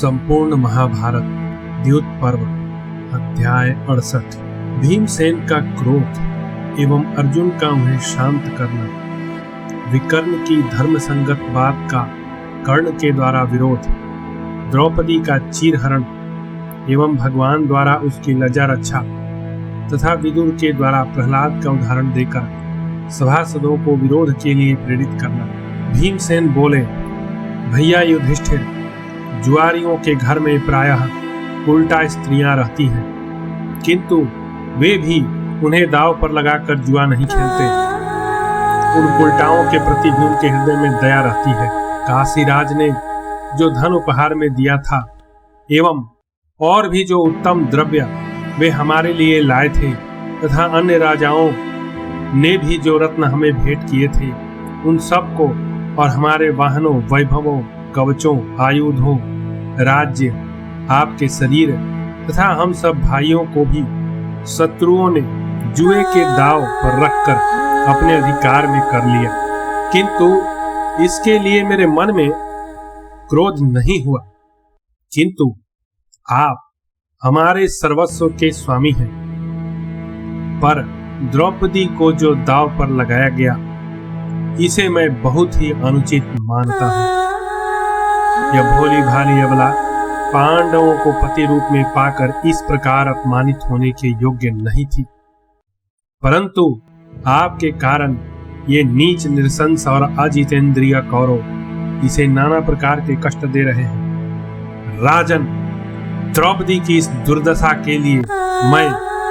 संपूर्ण महाभारत द्यूत पर्व अध्याय 68। भीमसेन का क्रोध एवं अर्जुन का उन्हें शांत करना, विकर्ण की धर्म संगत बात का कर्ण के द्वारा विरोध, द्रौपदी का चीरहरण एवं भगवान द्वारा उसकी लज्जा रक्षा तथा विदुर के द्वारा प्रहलाद का उदाहरण देकर सभासदों को विरोध के लिए प्रेरित करना। भीमसेन बोले, भैया युधिष्ठिर, जुआरियों के घर में प्रायः उल्टा स्त्रियां रहती हैं, किंतु वे भी उन्हें दांव पर लगाकर जुआ नहीं खेलते। उन उल्टाओं के प्रति भी उनके हृदय में दया रहती है। काशीराज ने जो धन उपहार में दिया था एवं और भी जो उत्तम द्रव्य वे हमारे लिए लाए थे तथा अन्य राजाओं ने भी जो रत्न हमें भेंट किए थे, उन सब को और हमारे वाहनों, वैभवों, कवचों, आयुधों, राज्य, आपके शरीर तथा हम सब भाइयों को भी शत्रुओं ने जुए के दांव पर रखकर अपने अधिकार में कर लिया, किंतु इसके लिए मेरे मन में क्रोध नहीं हुआ। किंतु आप हमारे सर्वस्व के स्वामी हैं, पर द्रौपदी को जो दांव पर लगाया गया, इसे मैं बहुत ही अनुचित मानता हूं। यह भोली भाली अबला पांडवों को पति रूप में पाकर इस प्रकार अपमानित होने के योग्य नहीं थी, परंतु आपके कारण ये नीच, निरसंस और अजितेंद्रिय कौरव इसे नाना प्रकार के कष्ट दे रहे हैं। राजन, द्रौपदी की इस दुर्दशा के लिए मैं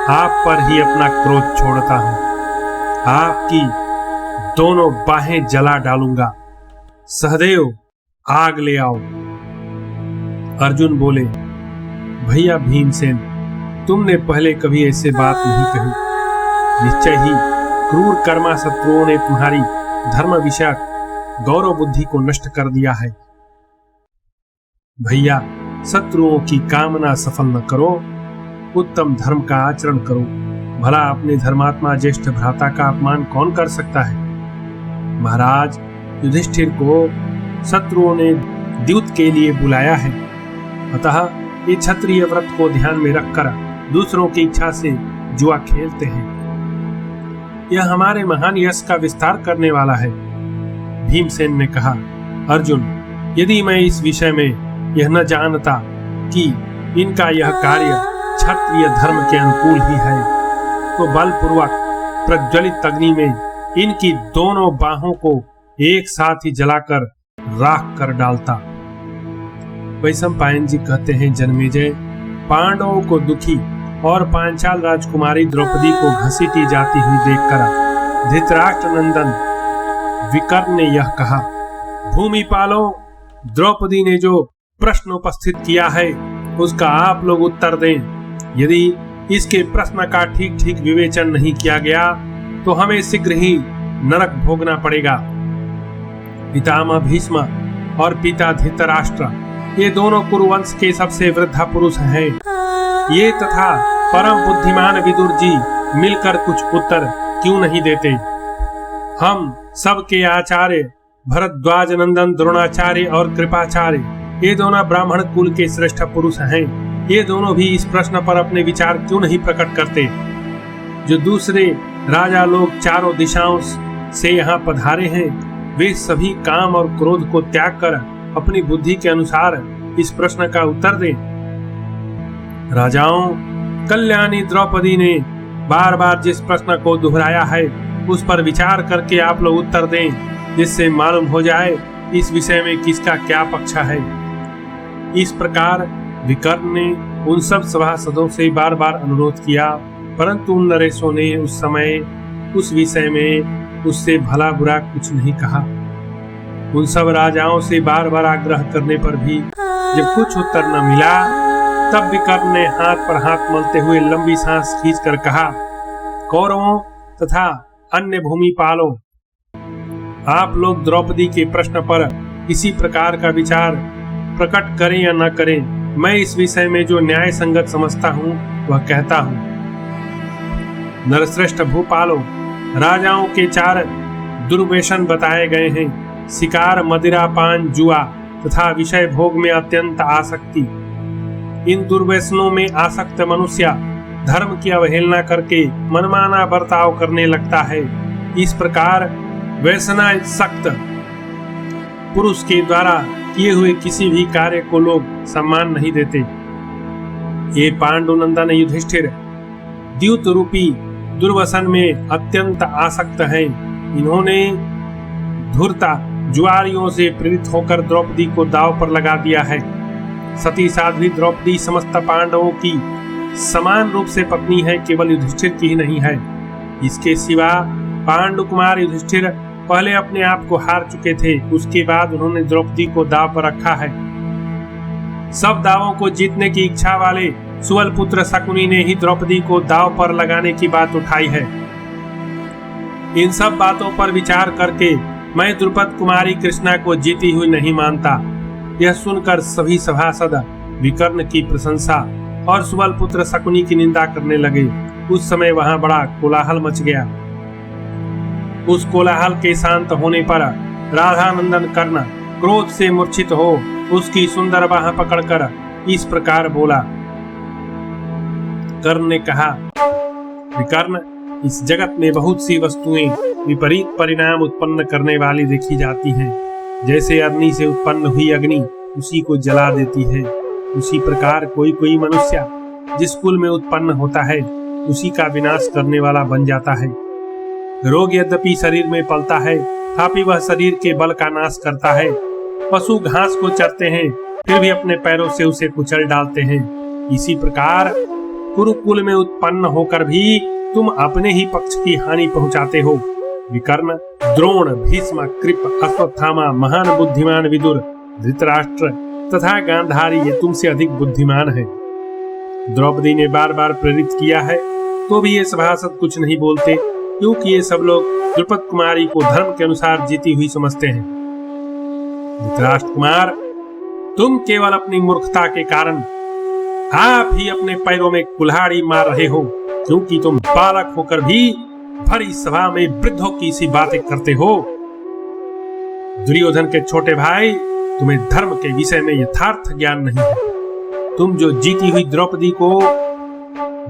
आप पर ही अपना क्रोध छोड़ता हूं। आपकी दोनों बाहें जला डालूंगा। सहदेव, आग ले आओ। अर्जुन बोले, भैया भीमसेन, तुमने पहले कभी ऐसे बात नहीं कही। निश्चय ही क्रूर कर्मा शत्रुओं ने तुम्हारी धर्म विषयक गौरव बुद्धि को नष्ट कर दिया है। भैया, शत्रुओं की कामना सफल न करो, उत्तम धर्म का आचरण करो। भला अपने धर्मात्मा ज्येष्ठ भ्राता का अपमान कौन कर सकता है। महाराज युधिष्ठिर को शत्रुओं ने द्यूत के लिए बुलाया है, अतः ये क्षत्रिय व्रत को ध्यान में रखकर दूसरों की इच्छा से जुआ खेलते हैं। यह हमारे महान यश का विस्तार करने वाला है। भीमसेन ने कहा, अर्जुन, यदि मैं इस विषय में यह न जानता कि इनका यह कार्य क्षत्रिय धर्म के अनुकूल ही है, तो बलपूर्वक प्रज्वलित अग्नि में इनकी दोनों बाहों को एक साथ ही जलाकर राख कर डालता। वैशंपायन जी कहते हैं, जन्मेजय, पांडवों को दुखी और पांचाल राजकुमारी द्रौपदी को घसीटी जाती हुई देखकर धृतराष्ट्र नंदन विकर्ण ने यह कहा, भूमिपालों, द्रौपदी ने जो प्रश्न उपस्थित किया है उसका आप लोग उत्तर दें। यदि इसके प्रश्न का ठीक ठीक विवेचन नहीं किया गया तो हमें शीघ्र ही नरक भोगना पड़ेगा। पितामह भीष्म और पिता धृतराष्ट्र, ये दोनों कुरुवंश के सबसे वृद्धा पुरुष हैं। ये तथा परम बुद्धिमान विदुर जी मिलकर कुछ उत्तर क्यों नहीं देते। हम सबके आचार्य भरद्वाज नंदन द्रोणाचार्य और कृपाचार्य, ये दोनों ब्राह्मण कुल के श्रेष्ठ पुरुष हैं। ये दोनों भी इस प्रश्न पर अपने विचार क्यों नहीं प्रकट करते। जो दूसरे राजा लोग चारों दिशाओं से यहाँ पधारे हैं, वे सभी काम और क्रोध को त्याग कर अपनी बुद्धि के अनुसार इस प्रश्न का उत्तर दें। राजाओं, कल्याणी द्रौपदी ने बार बार जिस प्रश्न को दोहराया है उस पर विचार करके आप लोग उत्तर दें, जिससे मालूम हो जाए इस विषय में किसका क्या पक्ष है। इस प्रकार विकर्ण ने उन सब सभासदों से बार बार अनुरोध किया, परंतु उन नरेशों ने उस समय उस विषय में उससे भला बुरा कुछ नहीं कहा। उन सब राजाओं से बार बार आग्रह करने पर भी जब कुछ उत्तर न मिला, तब विकर्ण ने हाथ पर हाथ मलते हुए लंबी सांस खींचकर कहा, कौरवों तथा अन्य भूमिपालों, आप लोग द्रौपदी के प्रश्न पर किसी प्रकार का विचार प्रकट करें या न करें, मैं इस विषय में जो न्याय संगत समझता हूँ वह कहता हूँ। नरश्रेष्ठ भूपालों, राजाओं के 4 दुर्व्यसन बताए गए हैं। शिकार, मदिरा पान, जुआ तथा विषय भोग में अत्यंत आसक्ति। इन दुर्व्यसनों में आसक्त मनुष्य धर्म की अवहेलना करके मनमाना बर्ताव करने लगता है। इस प्रकार व्यसनासक्त पुरुष के द्वारा किए हुए किसी भी कार्य को लोग सम्मान नहीं देते। ये पांडुनंदन युधिष्ठिर द्यूत रूपी दुर्व्यसन में अत्यंत आसक्त हैं। इन्होंने धूर्ता जुआरियों से प्रेरित होकर द्रौपदी को दांव पर लगा दिया है। सती साध्वी द्रौपदी समस्त पांडवों की समान रूप से पत्नी है, केवल युधिष्ठिर की ही नहीं है। इसके सिवा पांडु कुमार युधिष्ठिर पहले अपने आप को हार चुके थे, उसके बाद उन्होंने द्रौपदी को दांव पर रखा है। सब दावों को जीतने की इच्छा वाले सुबल पुत्र शकुनी ने ही द्रौपदी को दांव पर लगाने की बात उठाई है। इन सब बातों पर विचार करके मैं द्रुपद कुमारी कृष्णा को जीती हुई नहीं मानता। यह सुनकर सभी सभासद विकर्ण की प्रशंसा और सुबल पुत्र शकुनी की निंदा करने लगे। उस समय वहां बड़ा कोलाहल मच गया। उस कोलाहल के शांत होने पर राधानंदन कर्ण क्रोध से मूर्छित हो उसकी सुंदर बाह पकड़कर इस प्रकार बोला। कर्ण ने कहा, विकर्ण, इस जगत में बहुत सी वस्तुएं विपरीत परिणाम उत्पन्न करने वाली देखी जाती हैं। जैसे अग्नि से उत्पन्न हुई अग्नि उसी को जला देती है, उसी प्रकार कोई कोई मनुष्य जिस कुल में उत्पन्न होता है उसी का विनाश करने वाला बन जाता है। रोग यद्यपि शरीर में पलता है, तथापि वह शरीर के बल का नाश करता है। पशु घास को चरते हैं, फिर भी अपने पैरों से उसे कुचल डालते हैं। इसी प्रकार कुरुकुल में उत्पन्न होकर भी तुम अपने ही पक्ष की हानि पहुंचाते हो। विकर्ण, द्रोण, भीष्म, कृप, अश्वत्थामा, महान बुद्धिमान विदुर, धृतराष्ट्र तथा गांधारी ये तुमसे अधिक बुद्धिमान है। द्रौपदी ने बार बार प्रेरित किया है तो भी ये सभासद कुछ नहीं बोलते, क्योंकि ये सब लोग द्रुपद कुमारी को धर्म के अनुसार जीती हुई समझते हैं। धृतराष्ट्र कुमार, तुम केवल अपनी मूर्खता के कारण आप ही अपने पैरों में कुल्हाड़ी मार रहे हो, क्योंकि तुम बालक होकर भी भरी सभा में वृद्धों की सी बातें करते हो। दुर्योधन के छोटे भाई, तुम्हें धर्म के विषय में यथार्थ ज्ञान नहीं है। तुम जो जीती हुई द्रौपदी को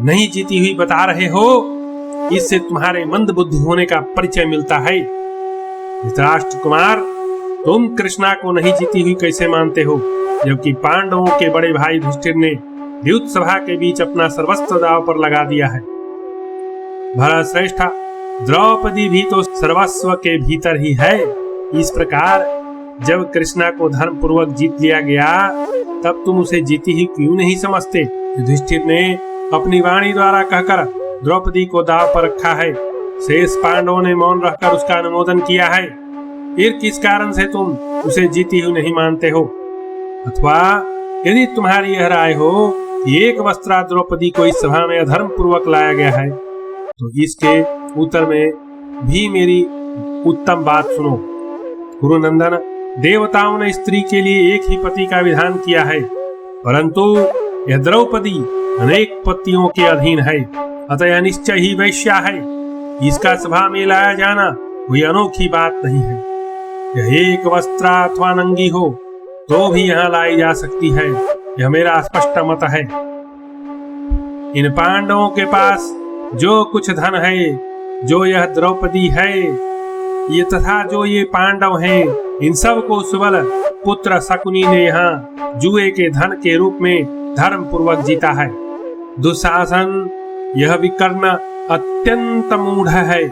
नहीं जीती हुई बता रहे हो, इससे तुम्हारे मंद बुद्धि होने का परिचय मिलता है। धृतराष्ट्र कुमार, तुम कृष्णा को नहीं जीती हुई कैसे मानते हो, जबकि पांडवों के बड़े भाई युधिष्ठिर ने द्यूत सभा के बीच अपना सर्वस्व दांव पर लगा दिया है। भरत श्रेष्ठ, द्रौपदी भी तो सर्वस्व के भीतर ही है। इस प्रकार जब कृष्णा को धर्म पूर्वक जीत लिया गया, तब तुम उसे जीती ही क्यों नहीं समझते? युधिष्ठिर ने अपनी वाणी द्वारा कहकर द्रौपदी को दांव पर रखा है। शेष पांडवों ने मौन रहकर उसका अनुमोदन किया है। फिर किस कारण से तुम उसे जीती हुई नहीं मानते हो? अथवा यदि तुम्हारी यह राय हो कि एक वस्त्रा द्रौपदी को इस सभा में अधर्म पूर्वक लाया गया है, तो इसके उत्तर में भी मेरी उत्तम बात सुनो। कुरुनंदन, देवताओं ने स्त्री के लिए एक ही पति का विधान किया है, परंतु यह द्रौपदी अनेक पतियों के अधीन है, अतः निश्चय ही वैश्या है। इसका सभा में लाया जाना कोई अनोखी बात नहीं है। यह एक वस्त्रा अथवा नंगी हो तो भी यहाँ लाई जा सकती है, यह मेरा स्पष्ट मत है। इन पांडवों के पास जो कुछ धन है, जो यह द्रौपदी है, ये तथा जो ये पांडव हैं, इन सब को सुबल पुत्र शकुनी ने यहाँ जुए के धन के रूप में धर्म पूर्वक जीता है। दुशासन, यह विकर्ण अत्यंत मूढ़ है,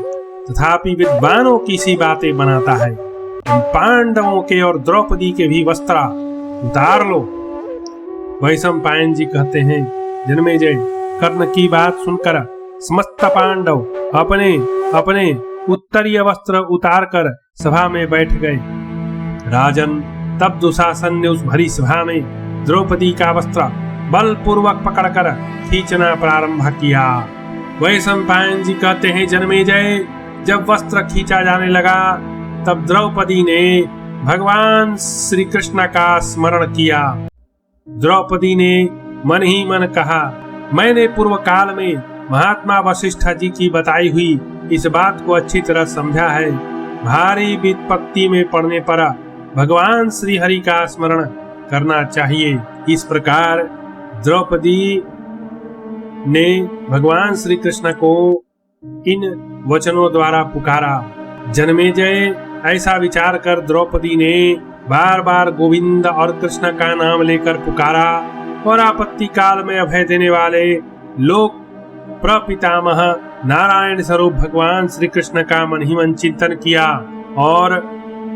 तथापि विद्वानों की सी बातें बनाता है। इन पांडवों के और द्रौपदी के भी वस्त्र उतार लो। वैशंपायन जी कहते हैं, जन्मेजय, कर्ण की बात सुनकर समस्त पांडव अपने अपने उत्तरीय वस्त्र उतारकर सभा में बैठ गए। राजन, तब दुशासन ने उस भरी सभा में द्रौपदी का वस्त्र बलपूर्वक पकड़कर खींचना प्रारंभ किया। वैशंपायन जी कहते हैं, जन्मेजय, जब वस्त्र खींचा जाने लगा तब द्रौपदी ने भगवान श्री कृष्ण का स्मरण किया। द्रौपदी ने मन ही मन कहा, मैंने पूर्व काल में महात्मा वशिष्ठ जी की बताई हुई इस बात को अच्छी तरह समझा है। भारी विपत्ति में पड़ने पर भगवान श्री हरि का स्मरण करना चाहिए। इस प्रकार द्रौपदी ने भगवान श्री कृष्ण को इन वचनों द्वारा पुकारा। जन्मेजय ऐसा विचार कर द्रौपदी ने बार बार गोविंद और कृष्ण का नाम लेकर पुकारा और आपत्ति काल में अभय देने वाले लोक प्रपितामह नारायण स्वरूप भगवान श्री कृष्ण का मन ही मन चिंतन किया और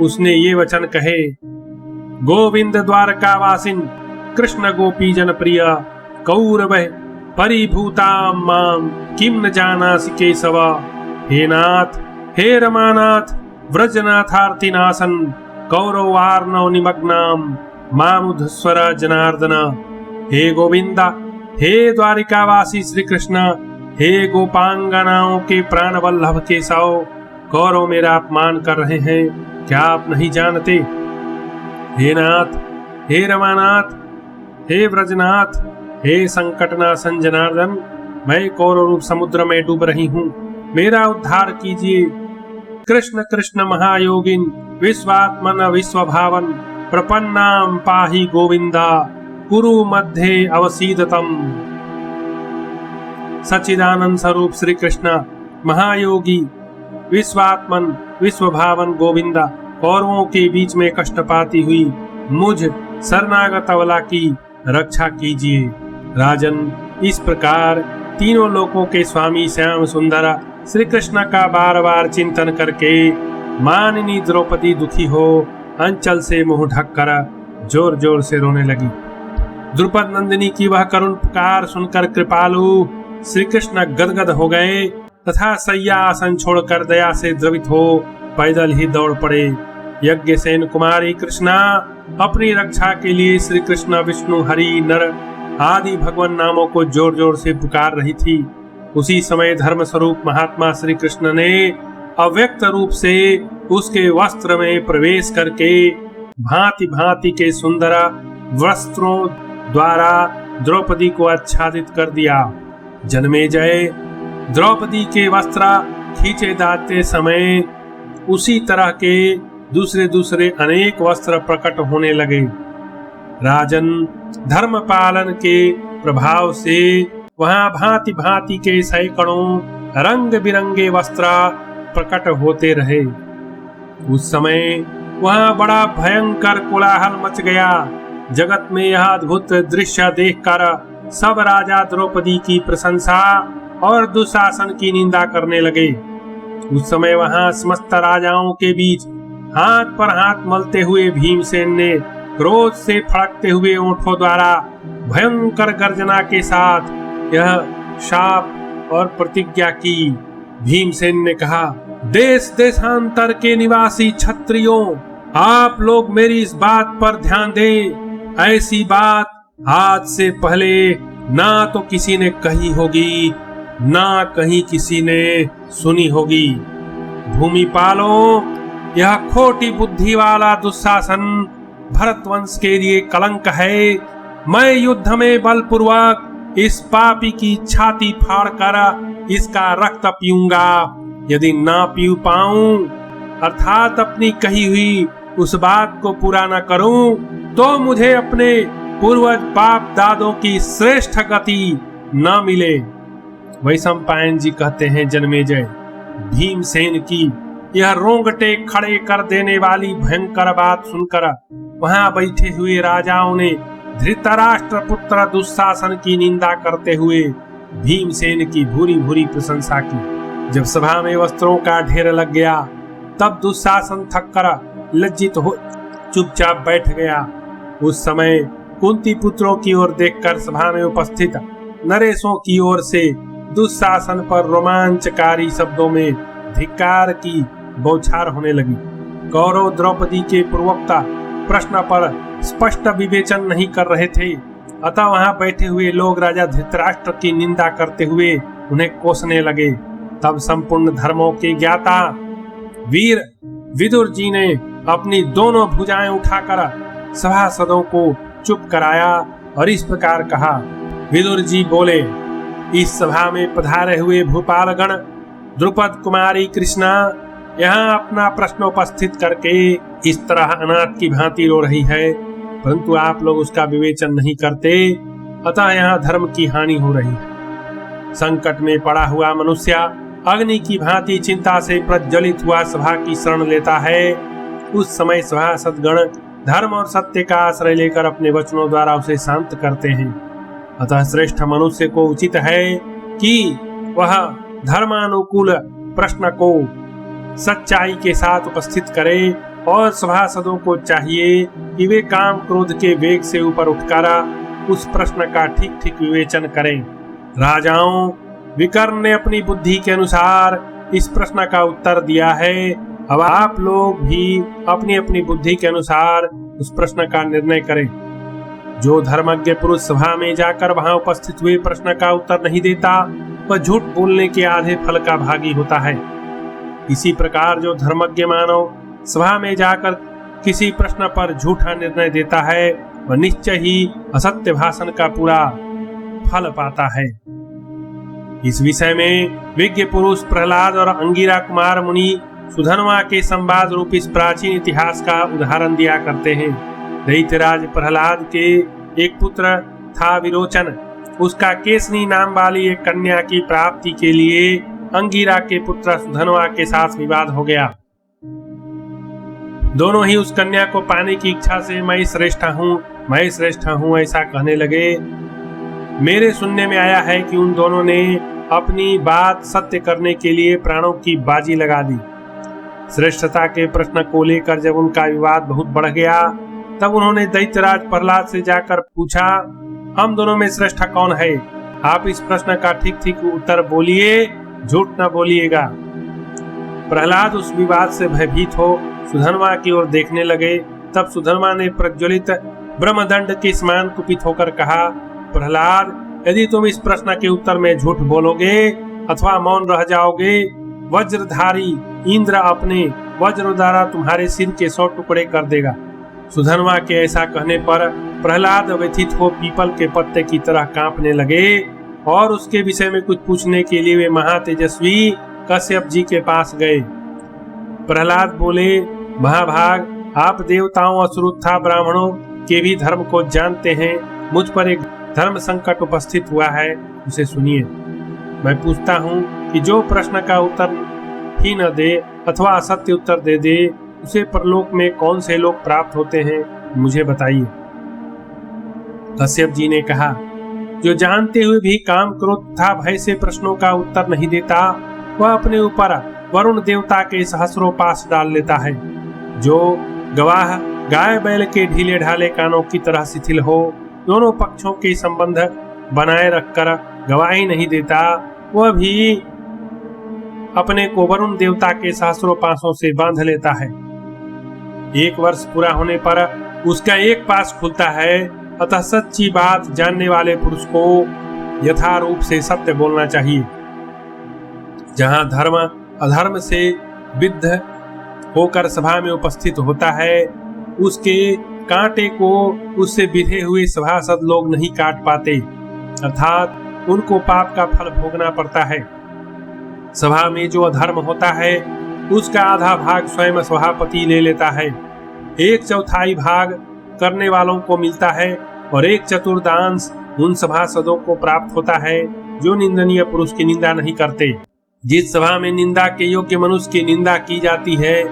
उसने ये वचन कहे, गोविंद द्वारका वासिन कृष्ण गोपी जन प्रिय कौरव परिभूता माम किम न जानासि केशव। हे नाथ, हे रमानाथ, व्रजनाथार्तिनाशन कौरवार्णव निमग्नाम मामुधस्वर जनार्दन। हे गोविंदा, हे द्वारिकावासी श्री कृष्ण, हे गोपांगनाओं के प्राण वल्लभ केशव, कौरव मेरा अपमान कर रहे हैं, क्या आप नहीं जानते? हे नाथ, हे रमानाथ, हे व्रजनाथ, हे संकटनाशन जनार्दन, मैं कौरव रूप समुद्र में डूब रही हूँ, मेरा उद्धार कीजिए। कृष्ण कृष्ण महायोगिन विश्वात्मन विश्वभावन प्रपन्नाम पाहि गोविंदा कुरु मध्ये अवसीदतम। सच्चिदानंद स्वरूप श्री कृष्ण महायोगी विश्वात्मन विश्वभावन गोविंदा, कौरवों के बीच में कष्ट पाती हुई मुझ शरणागत अवला की रक्षा कीजिए। राजन, इस प्रकार तीनों लोकों के स्वामी श्याम सुंदर श्री कृष्ण का बार बार चिंतन करके माननी द्रौपदी दुखी हो अंचल से मुंह ढककर जोर जोर से रोने लगी। द्रुपद नंदिनी की वह करुण पुकार सुनकर कृपालु श्री कृष्ण गदगद हो गए तथा सैया आसन छोड़कर दया से द्रवित हो पैदल ही दौड़ पड़े। यज्ञसेन कुमारी कृष्णा अपनी रक्षा के लिए श्री कृष्ण विष्णु हरि नर आदि भगवान नामों को जोर जोर से पुकार रही थी। उसी समय धर्म स्वरूप महात्मा श्री कृष्ण ने अव्यक्त रूप से उसके वस्त्र में प्रवेश करके भांति भांति के सुंदर वस्त्रों द्वारा द्रौपदी को आच्छादित कर दिया। जन्मेजय, द्रौपदी के वस्त्र खींचे जाते समय उसी तरह के दूसरे दूसरे अनेक वस्त्र प्रकट होने लगे। राजन, धर्म पालन के प्रभाव से वहां भांति भांति के सैकड़ों रंग बिरंगे वस्त्र प्रकट होते रहे। उस समय वहां बड़ा भयंकर कोलाहल मच गया। जगत में यह अद्भुत दृश्य देखकर सब राजा द्रौपदी की प्रशंसा और दुशासन की निंदा करने लगे। उस समय वहां समस्त राजाओं के बीच हाथ पर हाथ मलते हुए भीमसेन ने क्रोध से फड़कते हुए ओंठों द्वारा भयंकर गर्जना के साथ यह शाप और प्रतिज्ञा की। भीमसेन ने कहा, देश देशांतर के निवासी क्षत्रियों, आप लोग मेरी इस बात पर ध्यान दें। ऐसी बात आज से पहले ना तो किसी ने कही होगी, ना कहीं किसी ने सुनी होगी। भूमिपालों, यह खोटी बुद्धि वाला दुशासन भरतवंश के लिए कलंक है। मैं युद्ध में बलपूर्वक इस पापी की छाती फाड़कर इसका रक्त पीऊंगा। यदि ना पी पाऊं अर्थात अपनी कही हुई उस बात को पूरा न करूं तो मुझे अपने पूर्वज बाप दादों की श्रेष्ठ गति न मिले। वैशंपायन जी कहते हैं, जन्मेजय, भीमसेन की यह रोंगटे खड़े कर देने वाली भयंकर बात सुनकर वहां बैठे हुए राजाओं ने धृतराष्ट्र पुत्र दुशासन की निंदा करते हुए भीमसेन की भूरी भूरी प्रशंसा की। जब सभा में वस्त्रों का ढेर लग गया तब दुशासन थक कर लज्जित हो चुपचाप बैठ गया। उस समय कुंती पुत्रों की ओर देखकर सभा में उपस्थित नरेशों की ओर से दुशासन पर रोमांचकारी शब्दों में धिक्कार की बौछार होने लगी। कौरव द्रौपदी के पूर्वोक्त प्रश्न पर स्पष्ट विवेचन नहीं कर रहे थे, अतः वहां बैठे हुए लोग राजा धृतराष्ट्र की निंदा करते हुए उन्हें कोसने लगे। तब संपूर्ण धर्मों के ज्ञाता वीर विदुर जी ने अपनी दोनों भुजाएं उठाकर सभासदों को चुप कराया और इस प्रकार कहा। विदुर जी बोले, इस सभा में पधारे हुए भूपालगण, द्रुपद कुमारी कृष्णा, यहाँ अपना प्रश्न उपस्थित करके इस तरह अनाथ की भांति रो रही है, परंतु आप लोग उसका विवेचन नहीं करते, अतः यहाँ धर्म की हानि हो रही है। संकट में पड़ा हुआ मनुष्य अग्नि की भांति चिंता से प्रज्वलित हुआ सभा की शरण लेता है। उस समय सभासदगण धर्म और सत्य का आश्रय लेकर अपने वचनों द्वारा उसे शांत करते हैं। अतः श्रेष्ठ मनुष्य को उचित है कि वह धर्मानुकूल प्रश्न को सच्चाई के साथ उपस्थित करे, और सभासदों को चाहिए कि वे काम क्रोध के वेग से ऊपर उठकर उस प्रश्न का ठीक ठीक विवेचन करें। राजाओं, विकर्ण ने अपनी बुद्धि के अनुसार इस प्रश्न का उत्तर दिया है। अब आप लोग भी अपनी अपनी बुद्धि के अनुसार उस प्रश्न का निर्णय करें। जो धर्मज्ञ पुरुष सभा में जाकर वहां उपस्थित हुए प्रश्न का उत्तर नहीं देता, वह झूठ बोलने के आधे फल का भागी होता है। इसी प्रकार जो धर्मज्ञ मानव सभा में जाकर किसी प्रश्न पर झूठा निर्णय देता है, वह निश्चय ही असत्य भाषण का पूरा फल पाता है। इस विषय में विज्ञ पुरुष प्रहलाद और अंगिरा कुमार मुनि सुधनवा के संवाद रूप इस प्राचीन इतिहास का उदाहरण दिया करते हैं। दैत्यराज प्रहलाद के एक पुत्र था विरोचन। उसका केसनी नाम वाली एक कन्या की प्राप्ति के लिए अंगिरा के पुत्र सुधनवा के साथ विवाद हो गया। दोनों ही उस कन्या को पाने की इच्छा से मैं श्रेष्ठ हूँ ऐसा कहने लगे। मेरे सुनने में आया है कि उन दोनों ने अपनी बात सत्य करने के लिए प्राणों की बाजी लगा दी। श्रेष्ठता के प्रश्न को लेकर जब उनका विवाद बहुत बढ़ गया, तब उन्होंने दैत्यराज प्रहलाद से जाकर पूछा, हम दोनों में श्रेष्ठ कौन है? आप इस प्रश्न का ठीक ठीक उत्तर बोलिए, झूठ न बोलिएगा। प्रहलाद उस विवाद से भयभीत हो सुधनवा की ओर देखने लगे। तब सुधनवा ने प्रज्वलित ब्रह्मदंड के समान कुपित होकर कहा, प्रहलाद, यदि तुम इस प्रश्न के उत्तर में झूठ बोलोगे अथवा मौन रह जाओगे, वज्रधारी इंद्र अपने वज्र द्वारा तुम्हारे सिर के 100 टुकड़े कर देगा। सुधनवा के ऐसा कहने पर प्रहलाद व्यथित हो पीपल के पत्ते की तरह कांपने लगे, और उसके विषय में कुछ पूछने के लिए वे महातेजस्वी कश्यप जी के पास गए। प्रहलाद बोले, महाभाग, आप देवताओं, असुरुत्था ब्राह्मणों के भी धर्म को जानते हैं। मुझ पर एक धर्म संकट उपस्थित हुआ है, उसे सुनिए। मैं पूछता हूँ कि जो प्रश्न का उत्तर ही न दे अथवा असत्य उत्तर दे दे, उसे परलोक में कौन से लोग प्राप्त होते हैं, मुझे बताइए। कश्यप जी ने कहा, जो जानते हुए भी काम क्रोध तथा भय से प्रश्नों का उत्तर नहीं देता, वह अपने ऊपर वरुण देवता के सहस्रों पास डाल लेता है। जो गवाह गाय बैल के ढीले ढाले कानों की तरह शिथिल हो, दोनों पक्षों के संबंध बनाए रखकर गवाही नहीं देता, वह भी अपने को वरुण देवता के सहस्रों पासों से बांध लेता है। 1 वर्ष पूरा होने पर उसका एक पास खुलता है। अतः सच्ची बात जानने वाले पुरुष को यथारूप से सत्य बोलना चाहिए। जहाँ धर्म अधर्म से विद्ध होकर सभा में उपस्थित होता है, उसके कांटे को उससे विधे हुए सभासद लोग नहीं काट पाते, अर्थात उनको पाप का फल भोगना पड़ता है। सभा में जो अधर्म होता है, उसका आधा भाग स्वयं सभापति ले लेता है। 1/4 भाग करने वालों को मिलता है और 1/4 उन सभासदों को प्राप्त होता है जो निंदनीय पुरुष की निंदा नहीं करते। जिस सभा में निंदा के योग्य मनुष्य की निंदा की जाती है,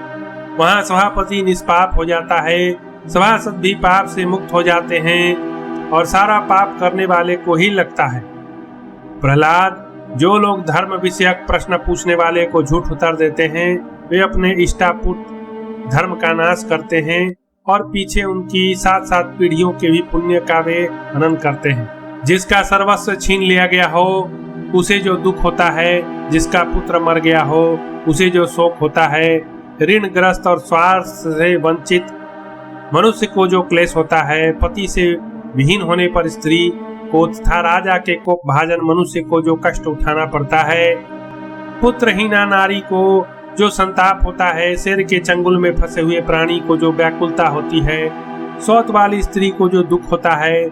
वहाँ सभापति निष्पाप हो जाता है, सभासद भी पाप से मुक्त हो जाते हैं और सारा पाप करने वाले को ही लगता है। प्रहलाद, जो लोग धर्म विषयक प्रश्न पूछने वाले को झूठ उत्तर देते हैं, वे अपने इष्टापुट धर्म का नाश करते हैं और पीछे उनकी 7-7 पीढ़ियों के भी पुण्य का वे हनन करते हैं। जिसका सर्वस्व छीन लिया गया हो, उसे जो दुख होता है, जिसका पुत्र मर गया हो, उसे जो शोक होता है, ऋणग्रस्त और स्वार्थ से वंचित मनुष्य को जो क्लेश होता है, पति से विहीन होने पर स्त्री को तथा राजा के कोप भाजन मनुष्य को जो कष्ट उठाना पड़ता है, पुत्रहीना नारी को जो संताप होता है, शेर के चंगुल में फंसे हुए प्राणी को जो व्याकुलता होती है, सौत वाली स्त्री को जो दुख होता है,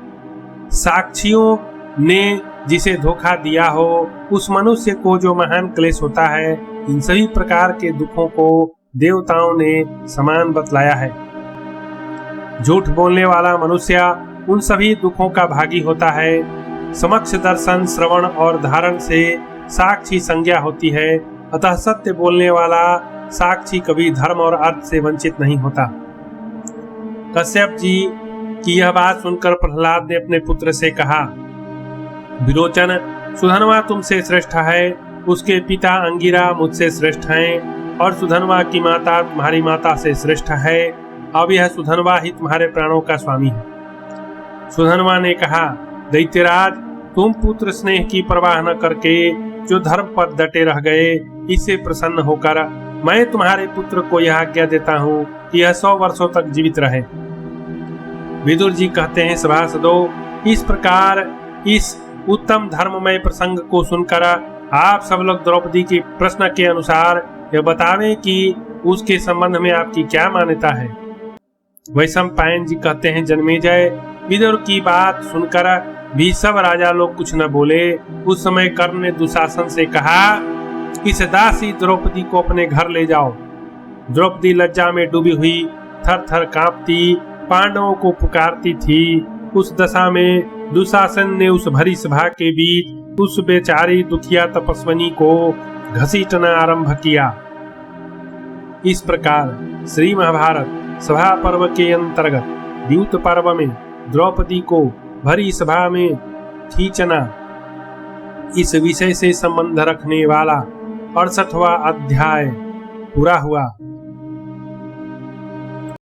साक्षियों ने जिसे धोखा दिया हो, उस मनुष्य को जो महान क्लेश होता है, इन सभी प्रकार के दुखों को देवताओं ने समान बतलाया है। झूठ बोलने वाला मनुष्य उन सभी दुखों का भागी होता है। समक्ष दर्शन, श्रवण और धारण से साक्षी संज्ञा होती है, अतः सत्य बोलने वाला साक्षी कभी धर्म और अर्थ से वंचित नहीं होता। कश्यप जी की यह बात सुनकर प्रहलाद ने अपने पुत्र से कहा, विरोचन, सुधनवा तुमसे श्रेष्ठ है, उसके पिता अंगिरा मुझसे श्रेष्ठ हैं और सुधनवा की माता तुम्हारी माता से श्रेष्ठ है। अब यह सुधनवा ही तुम्हारे प्राणों का स्वामी है। सुधनवा ने कहा, दैत्यराज, तुम पुत्र स्नेह की परवाह न करके जो धर्म पर डटे रह गए, इससे प्रसन्न होकर मैं तुम्हारे पुत्र को यह आज्ञा देता हूँ कि यह 100 वर्षों तक जीवित रहे। विदुर जी कहते हैं, सभासदों, इस प्रकार इस उत्तम धर्ममय प्रसंग को सुनकर आप सब लोग द्रौपदी के प्रश्न के अनुसार यह बतावें कि उसके संबंध में आपकी क्या मान्यता है। वैशंपायन जी कहते हैं, जन्मेजय, विदुर की बात सुनकर भी सब राजा लोग कुछ न बोले। उस समय कर्ण ने दुशासन से कहा, इस दासी द्रौपदी को अपने घर ले जाओ। द्रौपदी लज्जा में डूबी हुई थर थर कांपती पांडवों को पुकारती थी। उस दशा में दुशासन ने उस भरी सभा के बीच उस बेचारी दुखिया तपस्विनी को घसीटना आरंभ किया। इस प्रकार श्री महाभारत सभा पर्व के अंतर्गत द्यूत पर्व में द्रौपदी को भरी सभा में खींचना, इस विषय से संबंध रखने वाला 68वां अध्याय पूरा हुआ।